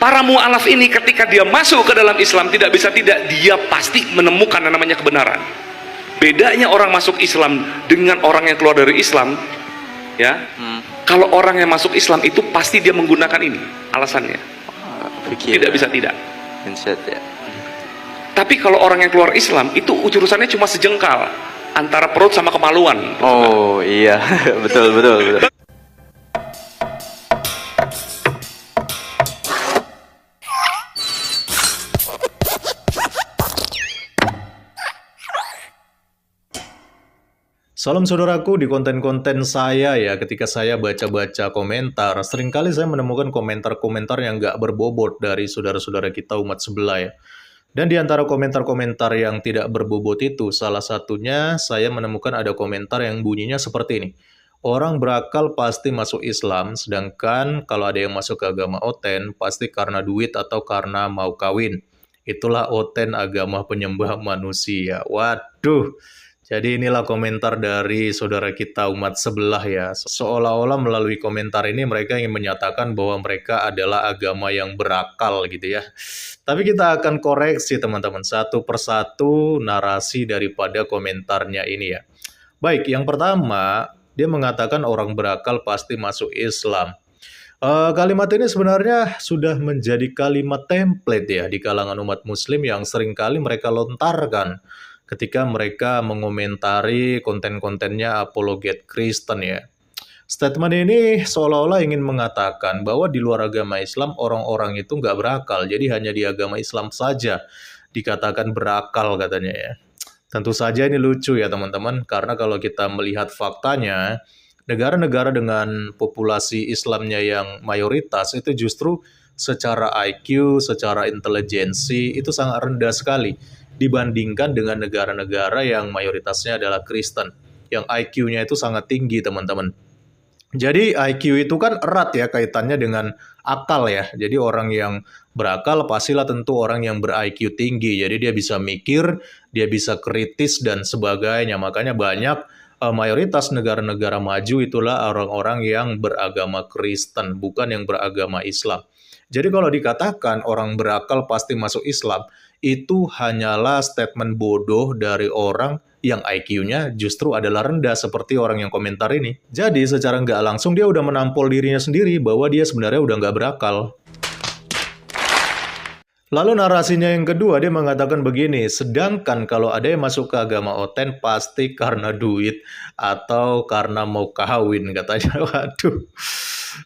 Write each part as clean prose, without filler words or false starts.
para mu'alaf ini ketika dia masuk ke dalam Islam, tidak bisa tidak, dia pasti menemukan yang namanya kebenaran. Bedanya orang masuk Islam dengan orang yang keluar dari Islam, ya, kalau orang yang masuk Islam itu pasti dia menggunakan ini alasannya, tidak bisa tidak. Ya. Tapi kalau orang yang keluar Islam itu urusannya cuma sejengkal antara perut sama kemaluan. Oh iya, betul. Salam saudaraku, di konten-konten saya ya, ketika saya baca-baca komentar, seringkali saya menemukan komentar-komentar yang nggak berbobot dari saudara-saudara kita umat sebelah ya. Dan di antara komentar-komentar yang tidak berbobot itu, salah satunya saya menemukan ada komentar yang bunyinya seperti ini. Orang berakal pasti masuk Islam, sedangkan kalau ada yang masuk ke agama Oten, pasti karena duit atau karena mau kawin. Itulah Oten agama penyembah manusia. Waduh! Jadi inilah komentar dari saudara kita umat sebelah ya. Seolah-olah melalui komentar ini mereka ingin menyatakan bahwa mereka adalah agama yang berakal gitu ya. Tapi kita akan koreksi teman-teman satu persatu narasi daripada komentarnya ini ya. Baik, yang pertama dia mengatakan orang berakal pasti masuk Islam. Kalimat ini sebenarnya sudah menjadi kalimat template ya di kalangan umat muslim yang seringkali mereka lontarkan ketika mereka mengomentari konten-kontennya apologet Kristen ya. Statement ini seolah-olah ingin mengatakan bahwa di luar agama Islam orang-orang itu nggak berakal, jadi hanya di agama Islam saja dikatakan berakal katanya ya. Tentu saja ini lucu ya teman-teman, karena kalau kita melihat faktanya, negara-negara dengan populasi Islamnya yang mayoritas itu justru secara IQ, secara intelijensi itu sangat rendah sekali dibandingkan dengan negara-negara yang mayoritasnya adalah Kristen, yang IQ-nya itu sangat tinggi teman-teman. Jadi IQ itu kan erat ya kaitannya dengan akal ya. Jadi orang yang berakal pastilah tentu orang yang ber-IQ tinggi. Jadi dia bisa mikir, dia bisa kritis dan sebagainya. Makanya banyak mayoritas negara-negara maju itulah orang-orang yang beragama Kristen, bukan yang beragama Islam. Jadi kalau dikatakan orang berakal pasti masuk Islam, itu hanyalah statement bodoh dari orang yang IQ-nya justru adalah rendah seperti orang yang komentar ini. Jadi secara nggak langsung dia udah menampol dirinya sendiri bahwa dia sebenarnya udah nggak berakal. Lalu narasinya yang kedua dia mengatakan begini, sedangkan kalau ada yang masuk ke agama Oten pasti karena duit atau karena mau kawin katanya. Waduh.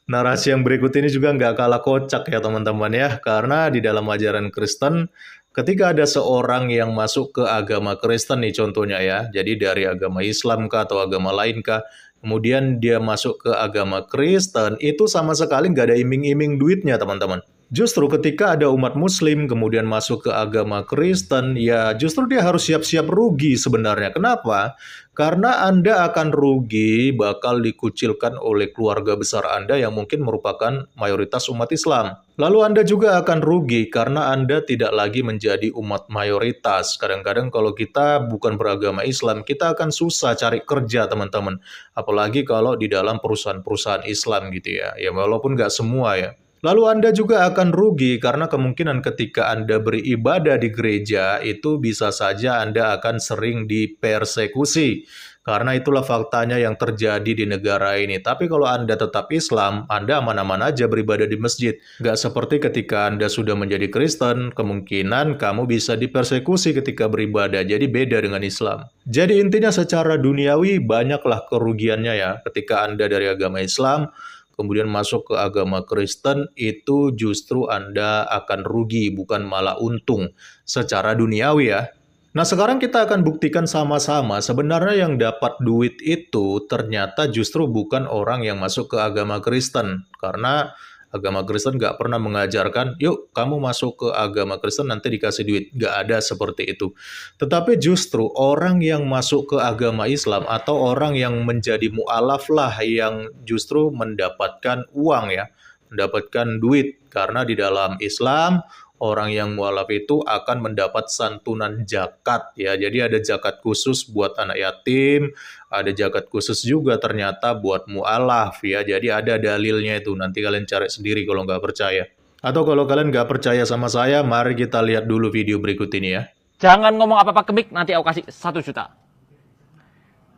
Narasi yang berikut ini juga nggak kalah kocak ya teman-teman ya, karena di dalam ajaran Kristen ketika ada seorang yang masuk ke agama Kristen nih contohnya ya, jadi dari agama Islam kah atau agama lain kah, kemudian dia masuk ke agama Kristen, itu sama sekali nggak ada iming-iming duitnya teman-teman. Justru ketika ada umat muslim kemudian masuk ke agama Kristen, ya justru dia harus siap-siap rugi sebenarnya. Kenapa? Karena Anda akan rugi, bakal dikucilkan oleh keluarga besar Anda yang mungkin merupakan mayoritas umat Islam. Lalu Anda juga akan rugi karena Anda tidak lagi menjadi umat mayoritas. Kadang-kadang kalau kita bukan beragama Islam, kita akan susah cari kerja teman-teman. Apalagi kalau di dalam perusahaan-perusahaan Islam gitu ya. Ya walaupun nggak semua ya. Lalu Anda juga akan rugi karena kemungkinan ketika Anda beribadah di gereja itu bisa saja Anda akan sering dipersekusi. Karena itulah faktanya yang terjadi di negara ini. Tapi kalau Anda tetap Islam, Anda aman-aman aja beribadah di masjid. Nggak seperti ketika Anda sudah menjadi Kristen, kemungkinan kamu bisa dipersekusi ketika beribadah. Jadi beda dengan Islam. Jadi intinya secara duniawi banyaklah kerugiannya ya. Ketika Anda dari agama Islam, kemudian masuk ke agama Kristen, itu justru Anda akan rugi, bukan malah untung secara duniawi ya. Nah sekarang kita akan buktikan sama-sama sebenarnya yang dapat duit itu ternyata justru bukan orang yang masuk ke agama Kristen. Karena agama Kristen nggak pernah mengajarkan, yuk kamu masuk ke agama Kristen nanti dikasih duit. Nggak ada seperti itu. Tetapi justru orang yang masuk ke agama Islam atau orang yang menjadi mu'alaf lah yang justru mendapatkan uang ya, mendapatkan duit. Karena di dalam Islam, orang yang mu'alaf itu akan mendapat santunan zakat ya. Jadi ada zakat khusus buat anak yatim, ada zakat khusus juga ternyata buat mu'alaf ya. Jadi ada dalilnya itu, nanti kalian cari sendiri kalau nggak percaya. Atau kalau kalian nggak percaya sama saya, mari kita lihat dulu video berikut ini ya. Jangan ngomong apa-apa ke mic, nanti aku kasih 1 juta.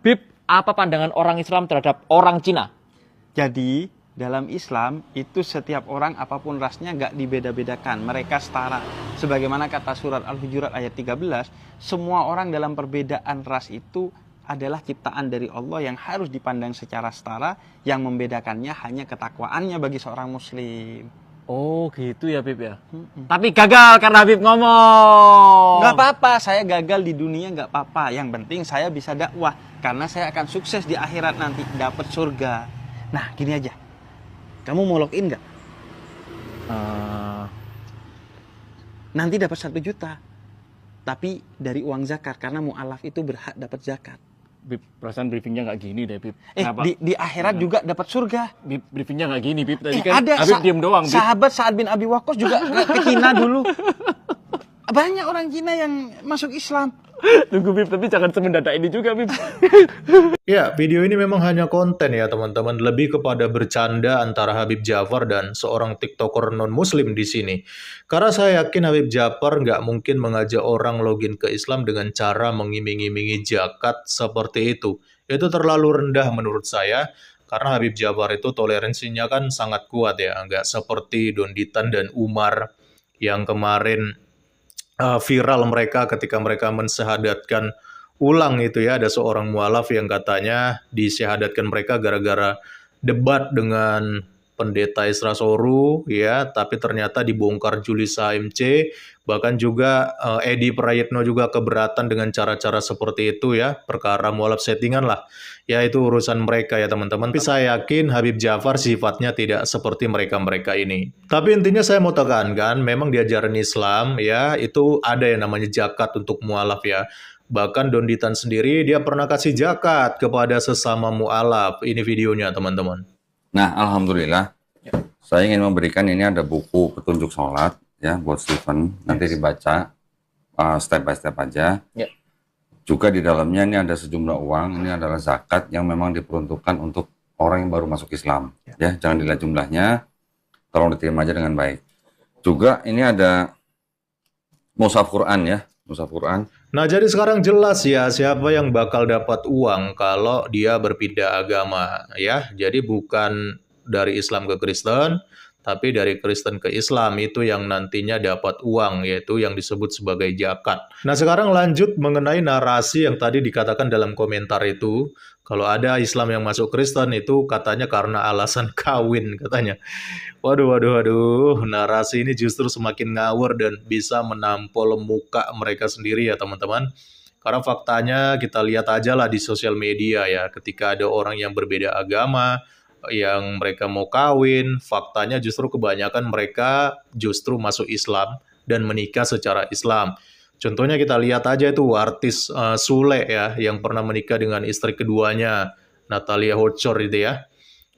Bib, apa pandangan orang Islam terhadap orang Cina? Jadi dalam Islam itu setiap orang apapun rasnya nggak dibeda-bedakan, mereka setara. Sebagaimana kata surat Al-Hujurat ayat 13, semua orang dalam perbedaan ras itu adalah ciptaan dari Allah yang harus dipandang secara setara, yang membedakannya hanya ketakwaannya bagi seorang muslim. Oh gitu ya Bib ya. Tapi gagal karena Bib ngomong. Nggak apa-apa, saya gagal di dunia nggak apa-apa. Yang penting saya bisa dakwah, karena saya akan sukses di akhirat nanti, dapat surga. Nah gini aja, kamu mau login nggak? Nanti dapat 1 juta, tapi dari uang zakat, karena mu'alaf itu berhak dapat zakat. Bib, perasaan briefingnya nggak gini deh Bib. Di akhirat juga dapat surga. Bib, briefingnya nggak gini Bib. Tadi kan Ada Habib diem doang Bib. sahabat Sa'ad bin Abi Waqqas juga ke Cina dulu. Banyak orang Cina yang masuk Islam. Tunggu Bib, tapi jangan semendadak ini juga Bib. Ya, video ini memang hanya konten ya teman-teman, lebih kepada bercanda antara Habib Ja'far dan seorang TikToker non-muslim di sini. Karena saya yakin Habib Ja'far nggak mungkin mengajak orang login ke Islam dengan cara mengiming-imingi zakat seperti itu. Itu terlalu rendah menurut saya, karena Habib Ja'far itu toleransinya kan sangat kuat ya, nggak seperti Don Ditan dan Umar yang kemarin viral mereka ketika mereka mensyahadatkan ulang itu ya, ada seorang mualaf yang katanya disyahadatkan mereka gara-gara debat dengan pendeta Isra Soru ya, tapi ternyata dibongkar Julius AMC, bahkan juga Edi Prayitno juga keberatan dengan cara-cara seperti itu ya, perkara mualaf settingan lah. Ya itu urusan mereka ya teman-teman. Tapi saya yakin Habib Ja'far sifatnya tidak seperti mereka-mereka ini. Tapi intinya saya mau tekankan, memang di ajaran Islam ya, itu ada yang namanya zakat untuk mualaf ya. Bahkan Don Ditan sendiri dia pernah kasih zakat kepada sesama mualaf. Ini videonya teman-teman. Nah, alhamdulillah, saya ingin memberikan ini ada buku petunjuk sholat ya buat Steven. Nanti dibaca step by step aja. Ya. Juga di dalamnya ini ada sejumlah uang. Ini adalah zakat yang memang diperuntukkan untuk orang yang baru masuk Islam. Ya, jangan dilihat jumlahnya. Tolong diterima aja dengan baik. Juga ini ada mushaf Quran ya, mushaf Quran. Nah, jadi sekarang jelas ya siapa yang bakal dapat uang kalau dia berpindah agama ya. Jadi bukan dari Islam ke Kristen, tapi dari Kristen ke Islam itu yang nantinya dapat uang, yaitu yang disebut sebagai zakat. Nah, sekarang lanjut mengenai narasi yang tadi dikatakan dalam komentar itu. Kalau ada Islam yang masuk Kristen itu katanya karena alasan kawin katanya. Waduh, narasi ini justru semakin ngawur dan bisa menampol muka mereka sendiri ya teman-teman. Karena faktanya kita lihat aja lah di sosial media ya, ketika ada orang yang berbeda agama, yang mereka mau kawin, faktanya justru kebanyakan mereka justru masuk Islam dan menikah secara Islam. Contohnya kita lihat aja itu artis Sule ya, yang pernah menikah dengan istri keduanya, Natalia Hochor itu ya.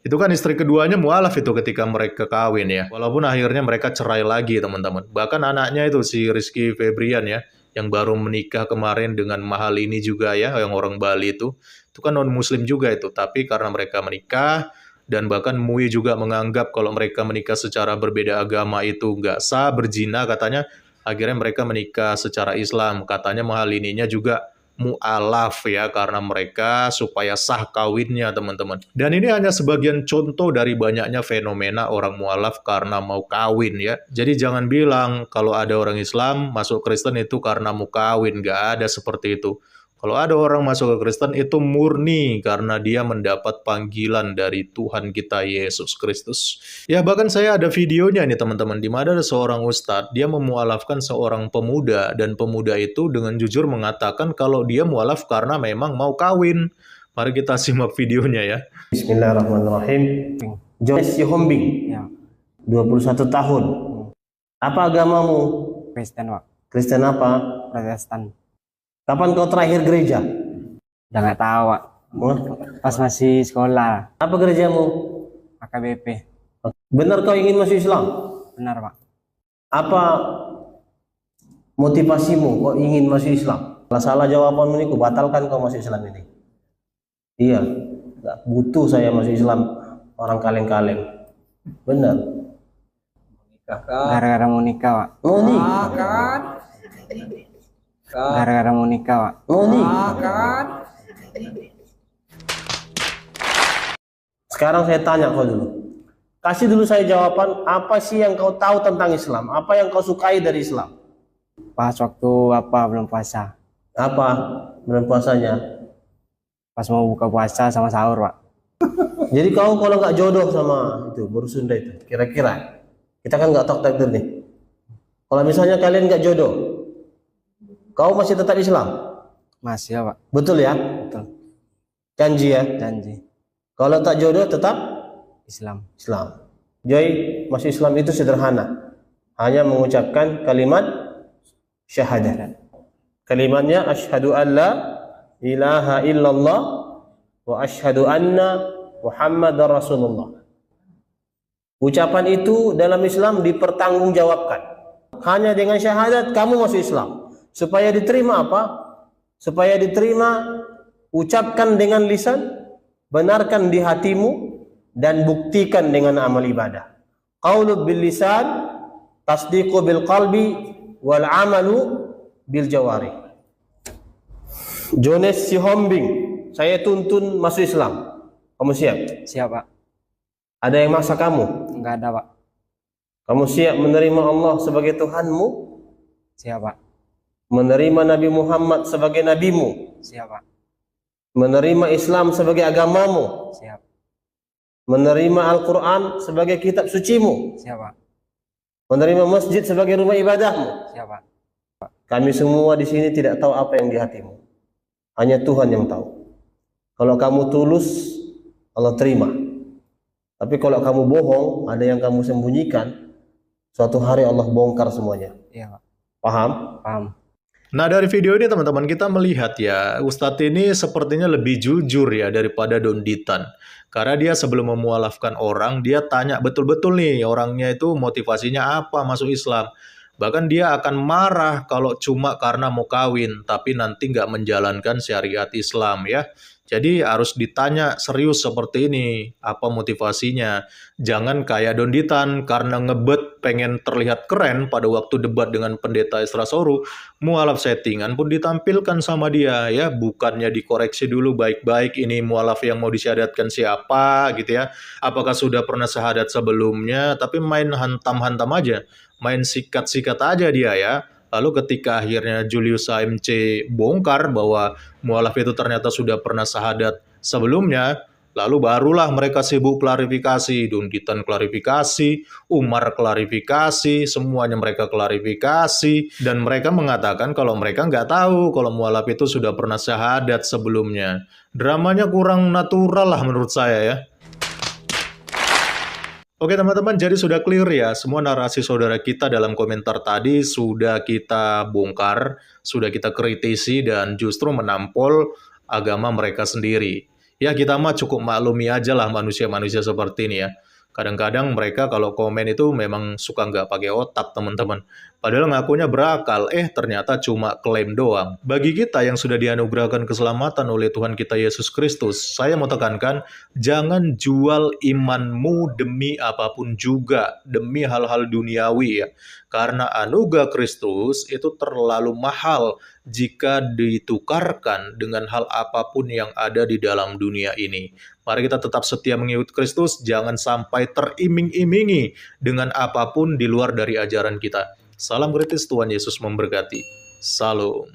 Itu kan istri keduanya mualaf itu ketika mereka kawin ya. Walaupun akhirnya mereka cerai lagi teman-teman. Bahkan anaknya itu si Rizky Febrian ya, yang baru menikah kemarin dengan Mahal ini juga ya, yang orang Bali itu kan non-muslim juga itu. Tapi karena mereka menikah, dan bahkan MUI juga menganggap kalau mereka menikah secara berbeda agama itu nggak sah, berzina katanya, akhirnya mereka menikah secara Islam. Katanya Mahal ininya juga mu'alaf ya, karena mereka supaya sah kawinnya teman-teman. Dan ini hanya sebagian contoh dari banyaknya fenomena orang mu'alaf karena mau kawin ya. Jadi jangan bilang kalau ada orang Islam masuk Kristen itu karena mau kawin, nggak ada seperti itu. Kalau ada orang masuk ke Kristen itu murni karena dia mendapat panggilan dari Tuhan kita Yesus Kristus. Ya bahkan saya ada videonya nih teman-teman, di mana ada seorang ustadz, dia memualafkan seorang pemuda, dan pemuda itu dengan jujur mengatakan kalau dia mualaf karena memang mau kawin. Mari kita simak videonya ya. Bismillahirrahmanirrahim. Jones Sihombing, Ya, 21 tahun. Apa agamamu? Kristen, Pak. Kristen apa? Protestan. Kapan kau terakhir gereja? Udah nggak tahu, Pak. Hah? Pas masih sekolah, Apa gerejamu? AKBP. Benar kau ingin masuk Islam? Benar, Pak. Apa motivasimu kau ingin masuk Islam? Kalau salah jawabanmu ini, batalkan kau masuk Islam ini. Iya, nggak butuh saya masuk Islam orang kaleng-kaleng. Benar. Gara-gara mau nikah, Pak. Mau nikah. Gara-gara mau nikah, Pak. Mau nikah. Sekarang saya tanya kau dulu. Kasih dulu saya jawaban, apa sih yang kau tahu tentang Islam? Apa yang kau sukai dari Islam? Pas waktu belum puasa. Apa bulan puasanya? Pas mau buka puasa sama sahur, Pak. Jadi kau kalau nggak jodoh sama itu baru Sunda itu, kira-kira kita kan nggak tahu takdir nih. Kalau misalnya kalian nggak jodoh, kau masih tetap Islam? Masih ya, Pak. Betul ya? Betul. Janji ya? Janji. Kalau tak jodoh tetap Islam. Islam. Jadi masuk Islam itu sederhana, hanya mengucapkan kalimat syahadat. Kalimatnya asyhadu an la ilaha illallah wa asyhadu anna Muhammadar Rasulullah. Ucapan itu dalam Islam dipertanggungjawabkan. Hanya dengan syahadat kamu masuk Islam. Supaya diterima apa? Supaya diterima, ucapkan dengan lisan, benarkan di hatimu, dan buktikan dengan amal ibadah. Qaulu bil lisan, tasdiqu bil qalbi, wal amalu bil jawari. Jones Sihombing, saya tuntun masuk Islam. Kamu siap? Siap, Pak. Ada yang maksa kamu? Enggak ada, Pak. Kamu siap menerima Allah sebagai Tuhanmu? Siap, Pak. Menerima Nabi Muhammad sebagai nabimu? Siap, Pak. Menerima Islam sebagai agamamu? Siap. Menerima Al-Quran sebagai kitab sucimu? Siap, Pak. Menerima masjid sebagai rumah ibadahmu? Siap, Pak. Kami semua di sini tidak tahu apa yang di hatimu. Hanya Tuhan yang tahu. Kalau kamu tulus, Allah terima. Tapi kalau kamu bohong, ada yang kamu sembunyikan, suatu hari Allah bongkar semuanya. Iya, Pak. Paham? Paham. Nah, dari video ini teman-teman kita melihat ya, Ustadz ini sepertinya lebih jujur ya daripada Don Ditan. Karena dia sebelum memualafkan orang, dia tanya betul-betul nih orangnya itu motivasinya apa masuk Islam. Bahkan dia akan marah kalau cuma karena mau kawin, tapi nanti nggak menjalankan syariat Islam ya. Jadi harus ditanya serius seperti ini, apa motivasinya. Jangan kayak Don Ditan, karena ngebet pengen terlihat keren pada waktu debat dengan pendeta Isra Soru, mualaf settingan pun ditampilkan sama dia ya, bukannya dikoreksi dulu baik-baik ini mualaf yang mau disyahadatkan siapa gitu ya. Apakah sudah pernah syahadat sebelumnya, tapi main hantam-hantam aja, main sikat-sikat aja dia ya. Lalu ketika akhirnya Julius AMC bongkar bahwa mualaf itu ternyata sudah pernah syahadat sebelumnya, lalu barulah mereka sibuk klarifikasi, Don Ditan klarifikasi, Umar klarifikasi, semuanya mereka klarifikasi, dan mereka mengatakan kalau mereka nggak tahu kalau mualaf itu sudah pernah syahadat sebelumnya. Dramanya kurang natural lah menurut saya ya. Oke teman-teman, jadi sudah clear ya, semua narasi saudara kita dalam komentar tadi sudah kita bongkar, sudah kita kritisi dan justru menampol agama mereka sendiri. Ya kita mah cukup maklumi aja lah manusia-manusia seperti ini ya. Kadang-kadang mereka kalau komen itu memang suka nggak pakai otak teman-teman. Padahal ngakunya berakal, ternyata cuma klaim doang. Bagi kita yang sudah dianugerahkan keselamatan oleh Tuhan kita Yesus Kristus, saya mau tekankan, jangan jual imanmu demi apapun juga, demi hal-hal duniawi ya. Karena anugerah Kristus itu terlalu mahal jika ditukarkan dengan hal apapun yang ada di dalam dunia ini. Mari kita tetap setia mengikuti Kristus, jangan sampai teriming-imingi dengan apapun di luar dari ajaran kita. Salam kritis, Tuhan Yesus memberkati. Salam.